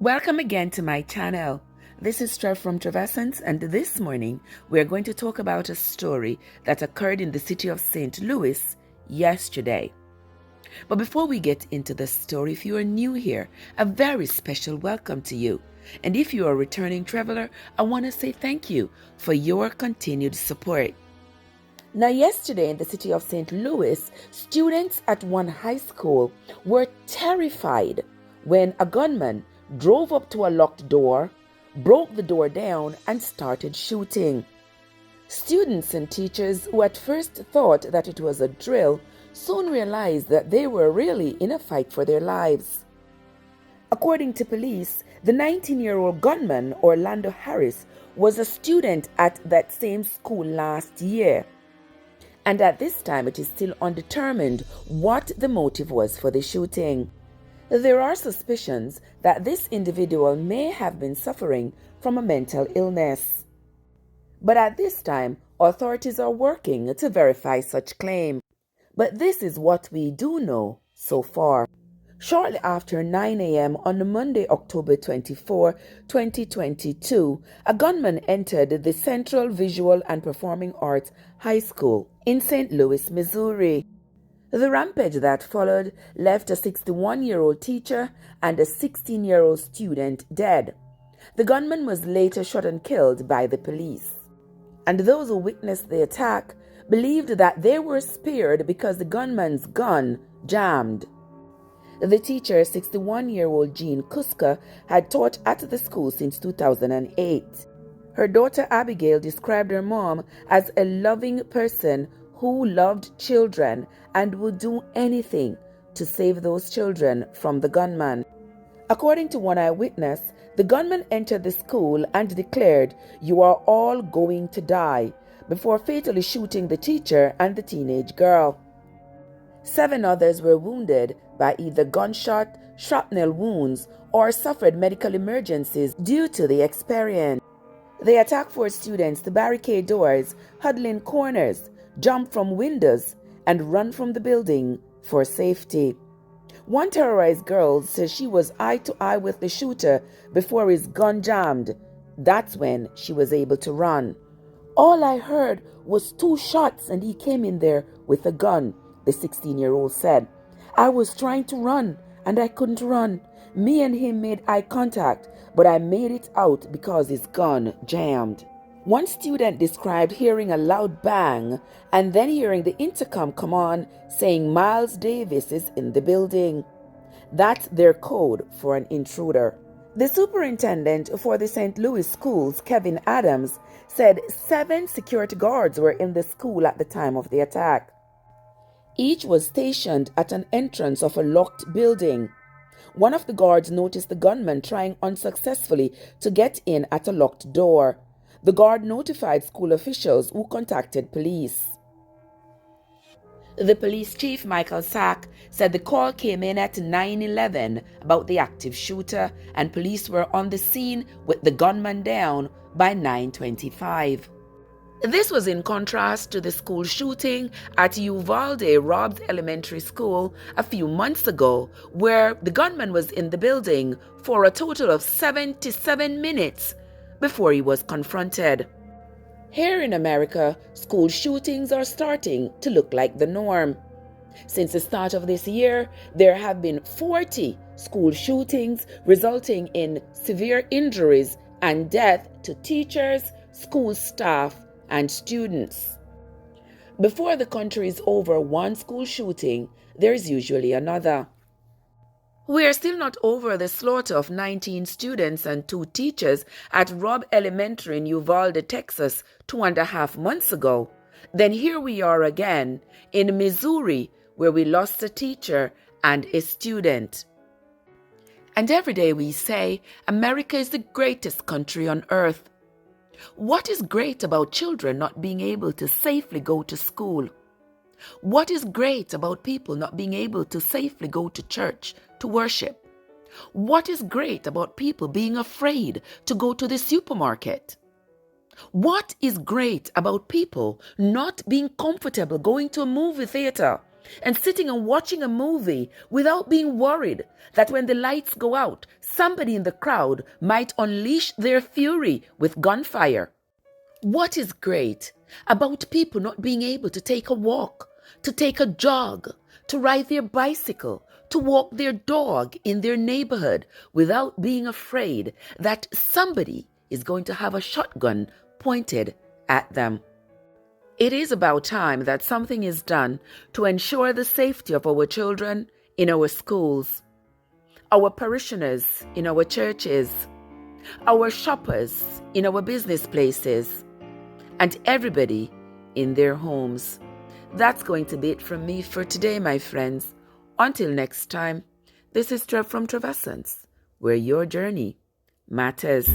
Welcome again to my channel. This is Trev from Trevessence, and this morning we're going to talk about a story that occurred in the city of St. Louis yesterday. But before we get into the story, if you are new here, a very special welcome to you. And if you are a returning traveler, I want to say thank you for your continued support. Now, yesterday in the city of St. Louis, students at one high school were terrified when a gunman drove up to a locked door, broke the door down, and started shooting. Students and teachers who at first thought that it was a drill soon realized that they were really in a fight for their lives. According to police, the 19-year-old gunman, Orlando Harris, was a student at that same school last year. And at this time, it is still undetermined what the motive was for the shooting. There are suspicions that this individual may have been suffering from a mental illness. But at this time, authorities are working to verify such claim. But this is what we do know so far. Shortly after 9 a.m. on Monday, October 24, 2022, a gunman entered the Central Visual and Performing Arts High School in St. Louis, Missouri. The rampage that followed left a 61-year-old teacher and a 16-year-old student dead. The gunman was later shot and killed by the police. And those who witnessed the attack believed that they were spared because the gunman's gun jammed. The teacher, 61-year-old Jean Kuska, had taught at the school since 2008. Her daughter Abigail described her mom as a loving person who loved children and would do anything to save those children from the gunman. According to one eyewitness, the gunman entered the school and declared, "You are all going to die," before fatally shooting the teacher and the teenage girl. 7 others were wounded by either gunshot, shrapnel wounds, or suffered medical emergencies due to the experience. The attack forced students to barricade doors, huddle in corners, jump from windows, and run from the building for safety. One terrorized girl says she was eye to eye with the shooter before his gun jammed. That's when she was able to run. "All I heard was 2 shots and he came in there with a gun," the 16-year-old said. "I was trying to run and I couldn't run. Me and him made eye contact, but I made it out because his gun jammed." One student described hearing a loud bang and then hearing the intercom come on saying Miles Davis is in the building. That's their code for an intruder. The superintendent for the St. Louis schools, Kevin Adams, said 7 security guards were in the school at the time of the attack. Each was stationed at an entrance of a locked building. One of the guards noticed the gunman trying unsuccessfully to get in at a locked door. The guard notified school officials who contacted police. The police chief, Michael Sack, said the call came in at 9:11 about the active shooter, and police were on the scene with the gunman down by 9:25. This was in contrast to the school shooting at Uvalde Robs Elementary School a few months ago, where the gunman was in the building for a total of 77 minutes before he was confronted. Here in America, school shootings are starting to look like the norm. Since the start of this year, there have been 40 school shootings resulting in severe injuries and death to teachers, school staff, and students. Before the country is over one school shooting, there is usually another. We are still not over the slaughter of 19 students and 2 teachers at Robb Elementary in Uvalde, Texas, 2.5 months ago. Then here we are again in Missouri, where we lost a teacher and a student. And every day we say, America is the greatest country on earth. What is great about children not being able to safely go to school? What is great about people not being able to safely go to church to worship? What is great about people being afraid to go to the supermarket? What is great about people not being comfortable going to a movie theater and sitting and watching a movie without being worried that when the lights go out, somebody in the crowd might unleash their fury with gunfire. What is great about people not being able to take a walk, to take a jog, to ride their bicycle, to walk their dog in their neighborhood without being afraid that somebody is going to have a shotgun pointed at them? It is about time that something is done to ensure the safety of our children in our schools, our parishioners in our churches, our shoppers in our business places, and everybody in their homes. That's going to be it from me for today, my friends. Until next time, this is Trev from Trevassance, where your journey matters.